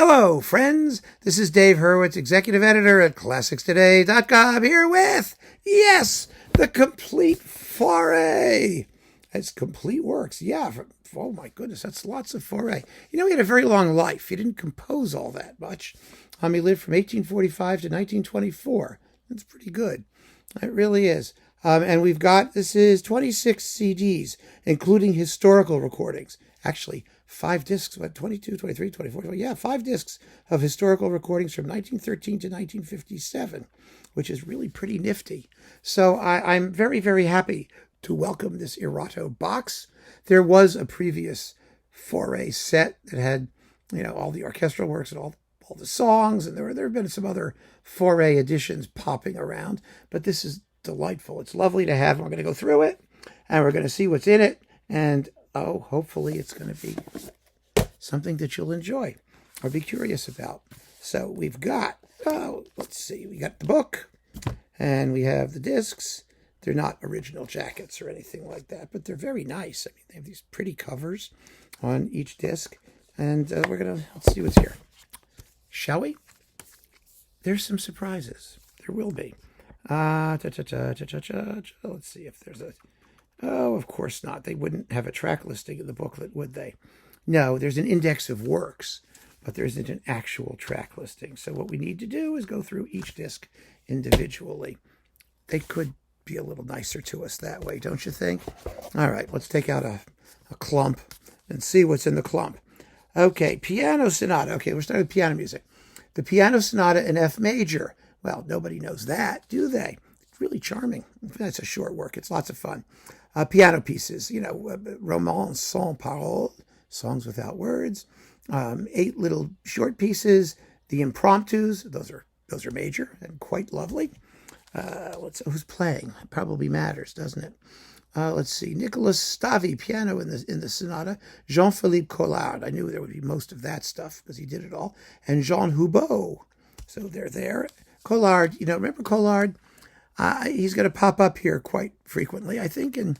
Hello, friends. This is Dave Hurwitz, executive editor at ClassicsToday.com, here with, yes, the complete Fauré. It's complete works. Yeah. Oh, my goodness. That's lots of Fauré. You know, he had a very long life. He didn't compose all that much. He lived from 1845 to 1924. That's pretty good. It really is. And we've got, this is 26 CDs, including historical recordings. Actually, 5 discs, 22, 23, 24, yeah, 5 discs of historical recordings from 1913 to 1957, which is really pretty nifty. So I'm very, very happy to welcome this Erato box. There was a previous Fauré set that had, all the orchestral works and all the songs, and there have been some other Fauré editions popping around, but this is delightful. It's lovely to have. We're going to go through it, and we're going to see what's in it, and hopefully it's going to be something that you'll enjoy or be curious about. So we've got, let's see, we got the book, and we have the discs. They're not original jackets or anything like that, but they're very nice. I mean, they have these pretty covers on each disc, and let's see what's here. Shall we? There's some surprises. There will be. Let's see if there's a... Oh, of course not. They wouldn't have a track listing in the booklet, would they? No, there's an index of works, but there isn't an actual track listing. So what we need to do is go through each disc individually. They could be a little nicer to us that way, don't you think? All right, let's take out a clump and see what's in the clump. Okay, piano sonata. Okay, we're starting with piano music. The piano sonata in F major. Well, nobody knows that, do they? It's really charming. That's a short work. It's lots of fun. Piano pieces, romans sans paroles, songs without words. 8 little short pieces. The impromptus, those are major and quite lovely. Who's playing? It probably matters, doesn't it? Let's see. Nicolas Stavi, piano in the sonata. Jean-Philippe Collard. I knew there would be most of that stuff because he did it all. And Jean Houbeau. So they're there. Collard, remember Collard? He's going to pop up here quite frequently, I think, and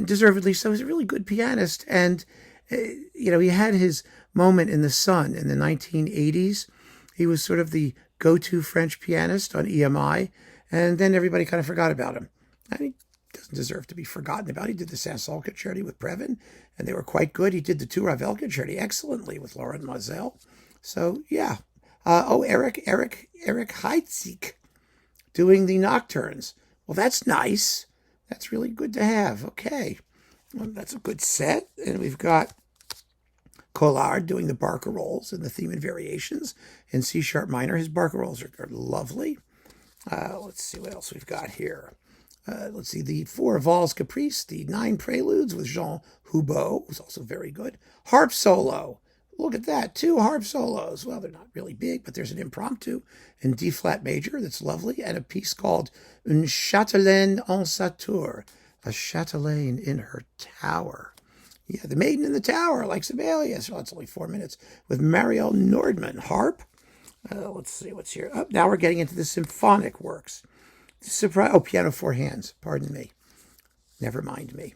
deservedly so. He's a really good pianist. And, he had his moment in the sun in the 1980s. He was sort of the go-to French pianist on EMI. And then everybody kind of forgot about him. And he doesn't deserve to be forgotten about. He did the Saint-Saëns Concerti with Previn, and they were quite good. He did the 2 Ravel Concerti excellently with Laurent Mazel. So, yeah. Eric Heitzig doing the nocturnes. Well, that's nice. That's really good to have. Okay. Well, that's a good set. And we've got Collard doing the barcarolles and the theme and variations in C-sharp minor. His barcarolles are lovely. Let's see what else we've got here. Let's see, the 4 Valses Caprice, the 9 Preludes with Jean Houbeau, who's also very good. Harp solo. Look at that, 2 harp solos. Well, they're not really big, but there's an impromptu in D-flat major that's lovely, and a piece called Une Chatelaine en sa tour, a chatelaine in her tower. Yeah, the maiden in the tower, like Sibelius. Well, it's only 4 minutes. With Marielle Nordman, harp. Let's see what's here. Now we're getting into the symphonic works. Piano 4 hands. Pardon me. Never mind me.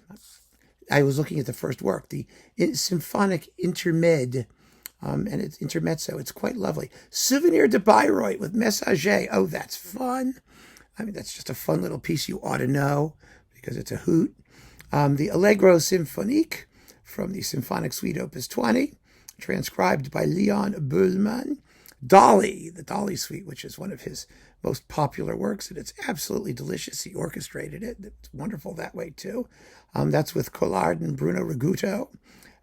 I was looking at the first work, the Symphonic Intermed, and it's Intermezzo. It's quite lovely. Souvenir de Bayreuth with Messager. Oh, that's fun. I mean, that's just a fun little piece you ought to know because it's a hoot. The Allegro Symphonique from the Symphonic Suite Opus 20, transcribed by Leon Böhlmann. Dolly, the Dolly Suite, which is one of his most popular works, and it's absolutely delicious. He orchestrated it. It's wonderful that way, too. That's with Collard and Bruno Riguto.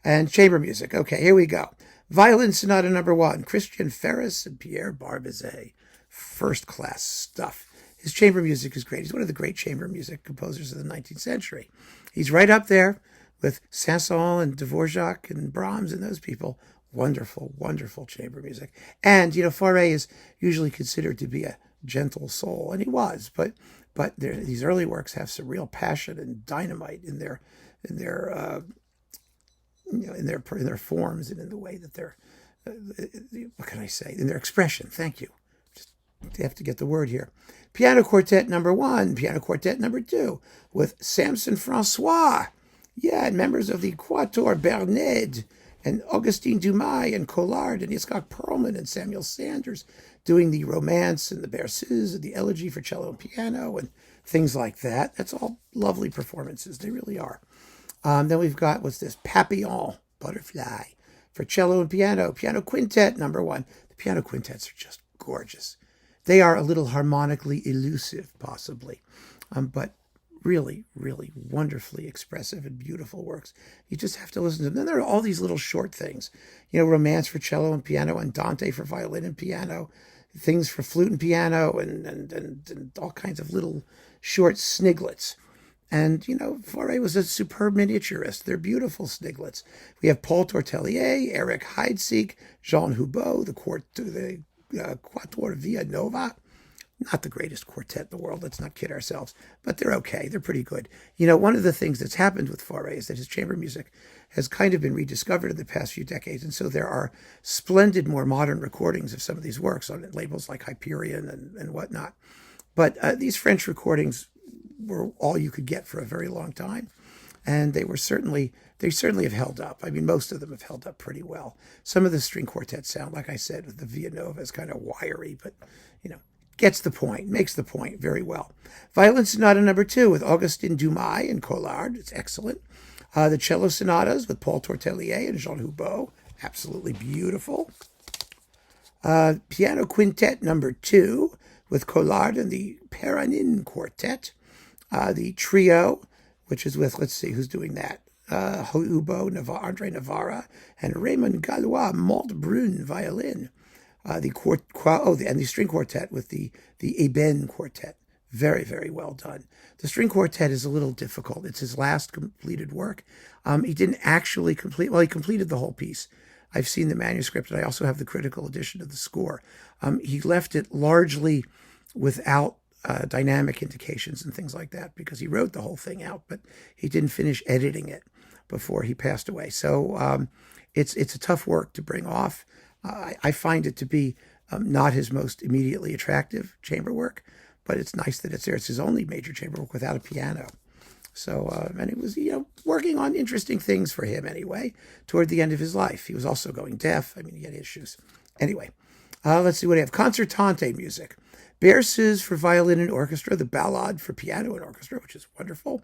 And chamber music. Okay, here we go. Violin Sonata No. 1, Christian Ferris and Pierre Barbizet. First-class stuff. His chamber music is great. He's one of the great chamber music composers of the 19th century. He's right up there with Saint-Saëns and Dvorak and Brahms and those people. Wonderful, wonderful chamber music. And, Fauré is usually considered to be a gentle soul, and he was, but these early works have some real passion and dynamite in their forms and in the way that they're, what can I say, in their expression. Thank you. Just have to get the word here. Piano Quartet No. 1, Piano Quartet No. 2 with Samson Francois. Yeah, and members of the Quatuor Bernède. and Augustin Dumay and Collard and Itzhak Perlman and Samuel Sanders doing the romance and the berceuse and the elegy for cello and piano and things like that. That's all lovely performances. They really are. Then we've got, what's this? Papillon, Butterfly, for cello and piano. Piano quintet, number 1. The piano quintets are just gorgeous. They are a little harmonically elusive, possibly, but really, really wonderfully expressive and beautiful works. You just have to listen to them. Then there are all these little short things, romance for cello and piano, and Dante for violin and piano, things for flute and piano, and all kinds of little short sniglets. And, Fauré was a superb miniaturist. They're beautiful sniglets. We have Paul Tortelier, Eric Heidsieck, Jean Houbeau, the Quatuor Via Nova. Not the greatest quartet in the world, let's not kid ourselves, but they're okay. They're pretty good. One of the things that's happened with Fauré is that his chamber music has kind of been rediscovered in the past few decades, and so there are splendid, more modern recordings of some of these works on labels like Hyperion and whatnot. But these French recordings were all you could get for a very long time, and they certainly have held up. I mean, most of them have held up pretty well. Some of the string quartets sound, like I said, with the Via Nova is kind of wiry, but gets the point, makes the point very well. Violin Sonata number 2 with Augustin Dumay and Collard, it's excellent. The cello sonatas with Paul Tortelier and Jean Houbeau, absolutely beautiful. Piano quintet number 2 with Collard and the Peranin quartet. The trio, which is with, let's see, who's doing that? Houbeau, Andre Navarra, and Raymond Gallois, Montbrun violin. And the string quartet with the Eben quartet. Very, very well done. The string quartet is a little difficult. It's his last completed work. He didn't actually complete, he completed the whole piece. I've seen the manuscript, and I also have the critical edition of the score. He left it largely without dynamic indications and things like that because he wrote the whole thing out, but he didn't finish editing it before he passed away. So it's a tough work to bring off. I find it to be not his most immediately attractive chamber work, but it's nice that it's there. It's his only major chamber work without a piano. So, and it was, working on interesting things for him anyway, toward the end of his life. He was also going deaf. I mean, he had issues. Anyway, let's see what we have. Concertante music. Berceuse for violin and orchestra, the ballade for piano and orchestra, which is wonderful.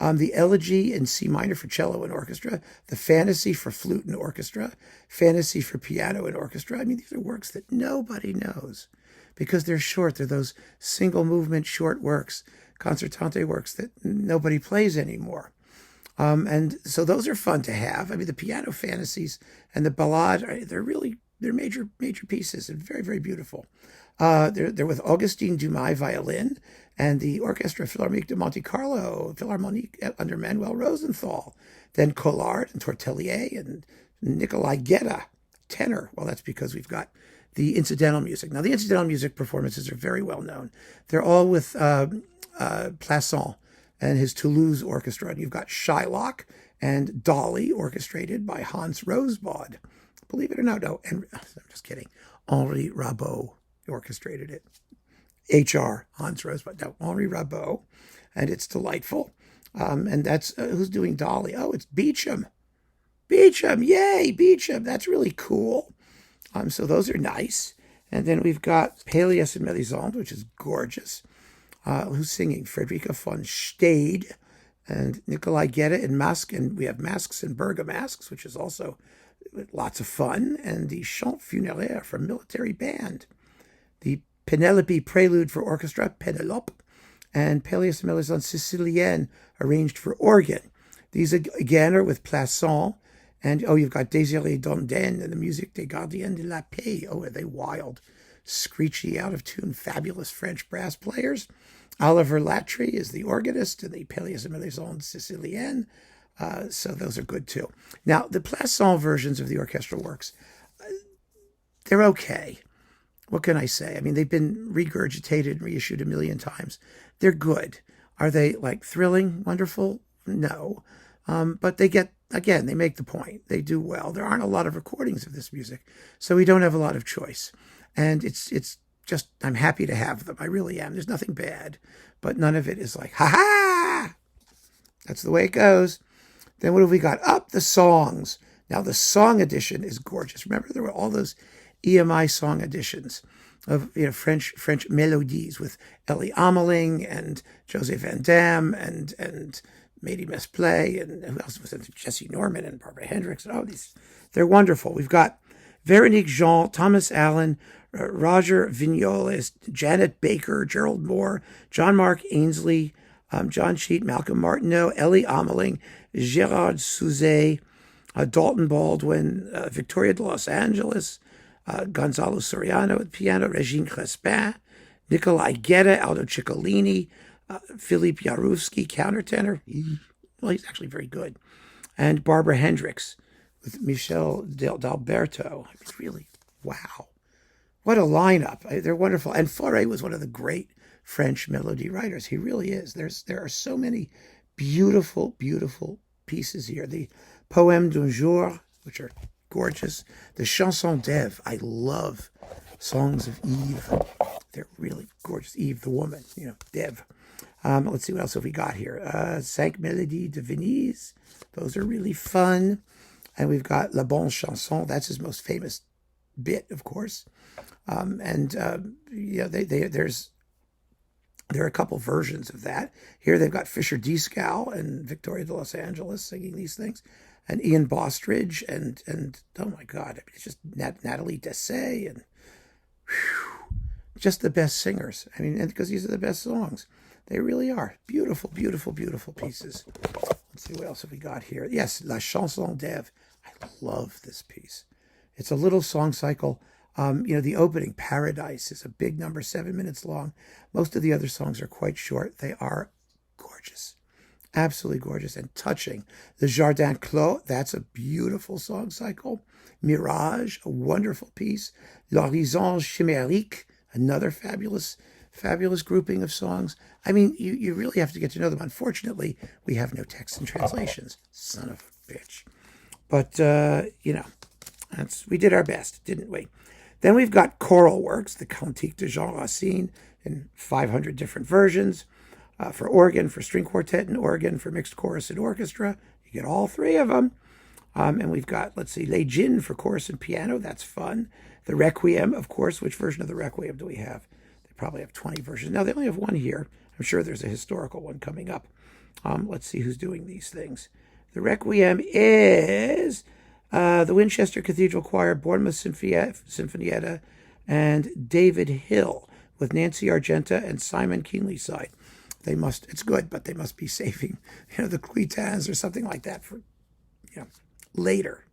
The elegy in C minor for cello and orchestra, the fantasy for flute and orchestra, fantasy for piano and orchestra. I mean, these are works that nobody knows because they're short. They're those single movement short works, concertante works that nobody plays anymore. And so those are fun to have. I mean, the piano fantasies and the ballade, they're major pieces and very, very beautiful. They're with Augustin Dumay violin and the Orchestra Philharmonique de Monte Carlo, Philharmonique under Manuel Rosenthal. Then Collard and Tortelier and Nikolai Gedda, tenor. Well, that's because we've got the incidental music. Now, the incidental music performances are very well known. They're all with Plasson and his Toulouse orchestra. And you've got Shylock and Dolly, orchestrated by Hans Rosbaud. Believe it or not, no, and I'm just kidding. Henri Rabaud orchestrated it. H.R. Hans Rosbaud. No, Henri Rabaud. And it's delightful. And that's, who's doing Dolly? Oh, it's Beecham. Beecham, yay, Beecham. That's really cool. So those are nice. And then we've got Pélias and Mélisande, which is gorgeous. Who's singing? Frederica von Stade and Nikolai Gedda in Masque. And we have Masques and Bergamasques, which is also lots of fun. And the Chant Funéraire for military band. The Penelope Prelude for orchestra, Penelope. And Pélias and Mélisande Sicilienne, arranged for organ. These, again, are with Plasson. And, you've got Désiré Dondin and the Musique des Gardiens de la Paix. Oh, are they wild, screechy, out-of-tune, fabulous French brass players. Oliver Latry is the organist in the Pélias and Mélisande Sicilienne. So those are good, too. Now, the Plasson versions of the orchestral works, they're okay. What can I say? I mean, they've been regurgitated and reissued a million times. They're good. Are they, thrilling, wonderful? No. But they make the point. They do well. There aren't a lot of recordings of this music, so we don't have a lot of choice. And it's just, I'm happy to have them. I really am. There's nothing bad, but none of it is ha-ha! That's the way it goes. Then what have we got? Up the songs. Now, the song edition is gorgeous. Remember, there were all those EMI song editions of French melodies with Ellie Ameling and José Van Damme and Mady Mesplay, and who else was it? Jesse Norman and Barbara Hendricks. Oh, they're wonderful. We've got Veronique Jean, Thomas Allen, Roger Vignoles, Janet Baker, Gerald Moore, John Mark Ainsley, John Cheat, Malcolm Martineau, Ellie Ameling, Gérard Souzet, Dalton Baldwin, Victoria de Los Angeles, Gonzalo Soriano at piano, Regine Crespin, Nikolai Gedda, Aldo Ciccolini, Philippe Jarouski, countertenor. Well, he's actually very good. And Barbara Hendricks with Michel D'Alberto. I mean, really, wow. What a lineup. They're wonderful. And Fauré was one of the great French melody writers. He really is. There are so many beautiful, beautiful pieces here. The Poème d'un jour, which are gorgeous. The Chanson d'Ève. I love songs of Eve. They're really gorgeous. Eve, the woman, d'Ève. Let's see what else have we got here. Cinq Mélodies de Venise. Those are really fun. And we've got La Bonne Chanson. That's his most famous bit, of course. There are a couple versions of that. Here they've got Fisher Dieskau and Victoria de Los Angeles singing these things, and Ian Bostridge and oh my God, I mean, it's just Natalie Dessay and just the best singers. I mean, and because these are the best songs, they really are beautiful, beautiful, beautiful pieces. Let's see what else have we got here. Yes, La Chanson d'Ève. I love this piece. It's a little song cycle. The opening, Paradise, is a big number, 7 minutes long. Most of the other songs are quite short. They are gorgeous, absolutely gorgeous and touching. The Jardin Clos, that's a beautiful song cycle. Mirage, a wonderful piece. L'Horizon Chimérique, another fabulous grouping of songs. I mean, you really have to get to know them. Unfortunately, we have no text and translations. Son of a bitch. But, we did our best, didn't we? Then we've got choral works, the Cantique de Jean Racine in 500 different versions, for organ, for string quartet and organ, for mixed chorus and orchestra. You get all three of them. And we've got, let's see, Les Djinns for chorus and piano. That's fun. The Requiem, of course. Which version of the Requiem do we have? They probably have 20 versions. Now, they only have one here. I'm sure there's a historical one coming up. Let's see who's doing these things. The Requiem is the Winchester Cathedral Choir, Bournemouth Sinfonietta, and David Hill with Nancy Argenta and Simon Keenlyside. It's good, but they must be saving, the Quitans or something like that for, later.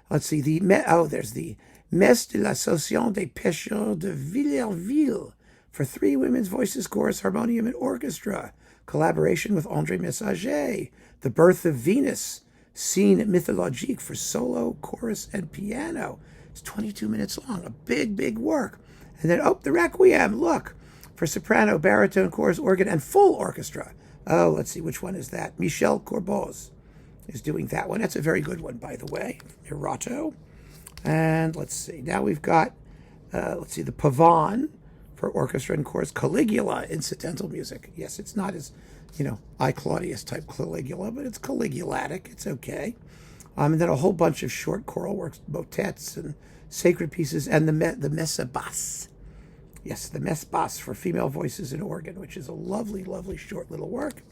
Let's see, there's the Messe de l'Association des Pêcheurs de Villerville for 3 women's voices, chorus, harmonium, and orchestra. Collaboration with André Messager. The Birth of Venus, Scene Mythologique for solo, chorus, and piano. It's 22 minutes long, a big, big work. And then, the Requiem, look, for soprano, baritone, chorus, organ, and full orchestra. Oh, let's see, which one is that? Michel Corboz is doing that one. That's a very good one, by the way. Erato. And let's see, now we've got, the Pavane for orchestra and chorus, Caligula, incidental music. Yes, it's not as, I Claudius type Caligula, but it's Caligulatic. It's okay. And then a whole bunch of short choral works, motets and sacred pieces, and the Messe Basse. Yes, the Messe Basse for female voices and organ, which is a lovely, lovely short little work.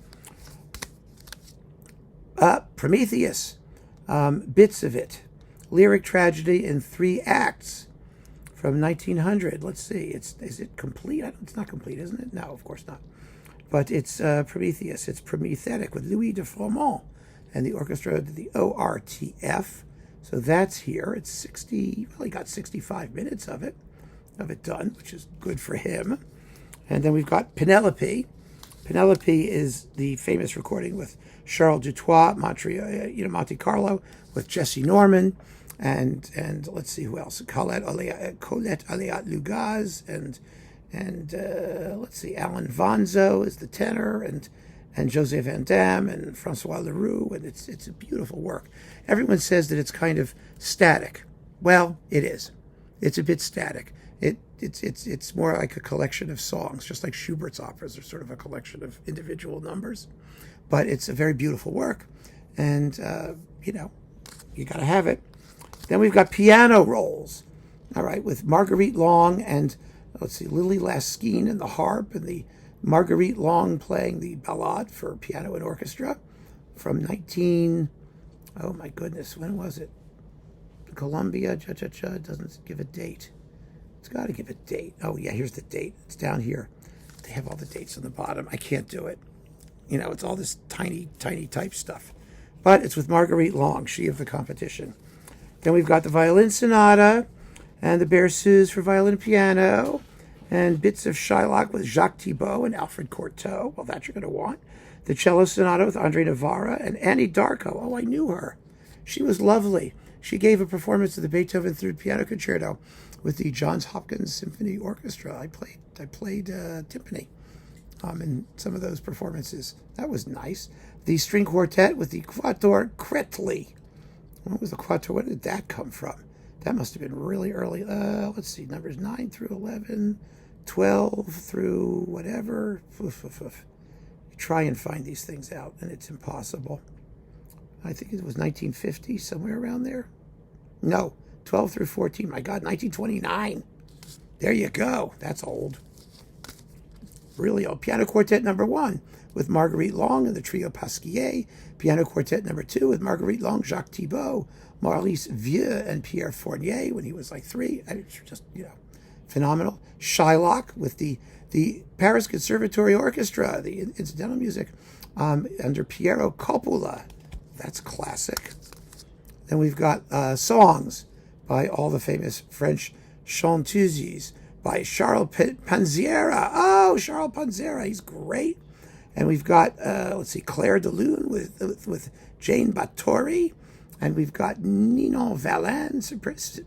Prometheus, bits of it. Lyric tragedy in 3 acts from 1900. Let's see, is it complete? It's not complete, isn't it? No, of course not. But it's Prometheus. It's Promethetic with Louis de Froment and the orchestra, the ORTF. So that's here. It's 60. Well, he got 65 minutes of it done, which is good for him. And then we've got Penelope. Penelope is the famous recording with Charles Dutoit, Monte Carlo, with Jesse Norman, and let's see who else. Colette Aliat Lugaz, and let's see, Alan Vanzo is the tenor, and José Van Damme and Francois Leroux, and it's a beautiful work. Everyone says that it's kind of static. Well, it is. It's a bit static. It's more like a collection of songs, just like Schubert's operas are sort of a collection of individual numbers. But it's a very beautiful work, and You got to have it. Then we've got piano rolls, all right, with Marguerite Long and, let's see, Lily Laskin and the harp, and the Marguerite Long playing the ballade for piano and orchestra from oh my goodness, when was it? Columbia, doesn't give a date. It's got to give a date. Oh yeah, here's the date. It's down here. They have all the dates on the bottom. I can't do it. It's all this tiny type stuff. But it's with Marguerite Long, she of the competition. Then we've got the violin sonata and the Berceuse for violin and piano, and bits of Shylock with Jacques Thibault and Alfred Cortot. Well, that you're going to want. The cello sonata with Andre Navarra and Annie Darko. Oh, I knew her. She was lovely. She gave a performance of the Beethoven Third Piano Concerto with the Johns Hopkins Symphony Orchestra. I played timpani in some of those performances. That was nice. The string quartet with the Quatuor Kretli. What was the Quatuor? Where did that come from? That must have been really early. Let's see, numbers 9 through 11, 12 through whatever. You try and find these things out, and it's impossible. I think it was 1950, somewhere around there. No, 12 through 14. My God, 1929. There you go. That's old. Really old. Piano Quartet number 1 with Marguerite Long and the Trio Pasquier. Piano Quartet number 2 with Marguerite Long, Jacques Thibault, Maurice Vieux, and Pierre Fournier when he was like 3. It's just, phenomenal. Shylock with the Paris Conservatory Orchestra, the incidental music under Piero Coppola. That's classic. Then we've got songs by all the famous French chanteuses by Charles Panziera. Oh, Charles Panziera, he's great. And we've got, Claire de Lune with Jane Bathory. And we've got Ninon Valence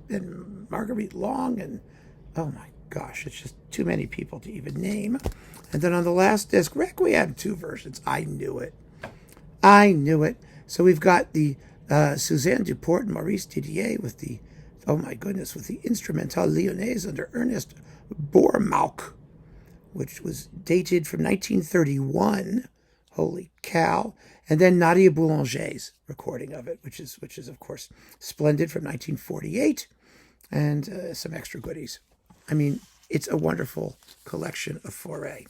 and Marguerite Long. And, oh my gosh, it's just too many people to even name. And then on the last disc, Requiem, 2 versions. I knew it. So we've got the Suzanne Duport and Maurice Didier with the Instrumentale Lyonnaise under Ernest Bourmauch, which was dated from 1931. Holy cow. And then Nadia Boulanger's recording of it, which is of course splendid, from 1948, and some extra goodies. I mean, it's a wonderful collection of Fauré.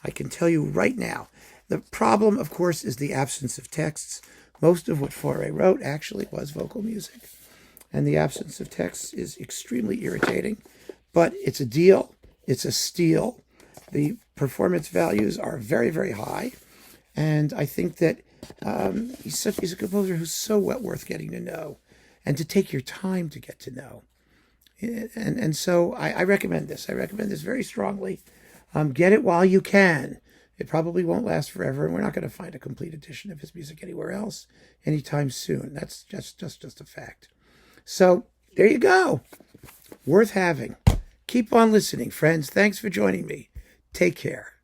I can tell you right now, the problem, of course, is the absence of texts. Most of what Fauré wrote actually was vocal music, and the absence of texts is extremely irritating, but it's a deal. It's a steal. The performance values are very, very high, and I think that he's a composer who's so well worth getting to know and to take your time to get to know. And so I recommend this. I recommend this very strongly. Get it while you can. It probably won't last forever, and we're not going to find a complete edition of his music anywhere else anytime soon. That's just a fact. So there you go. Worth having. Keep on listening, friends. Thanks for joining me. Take care.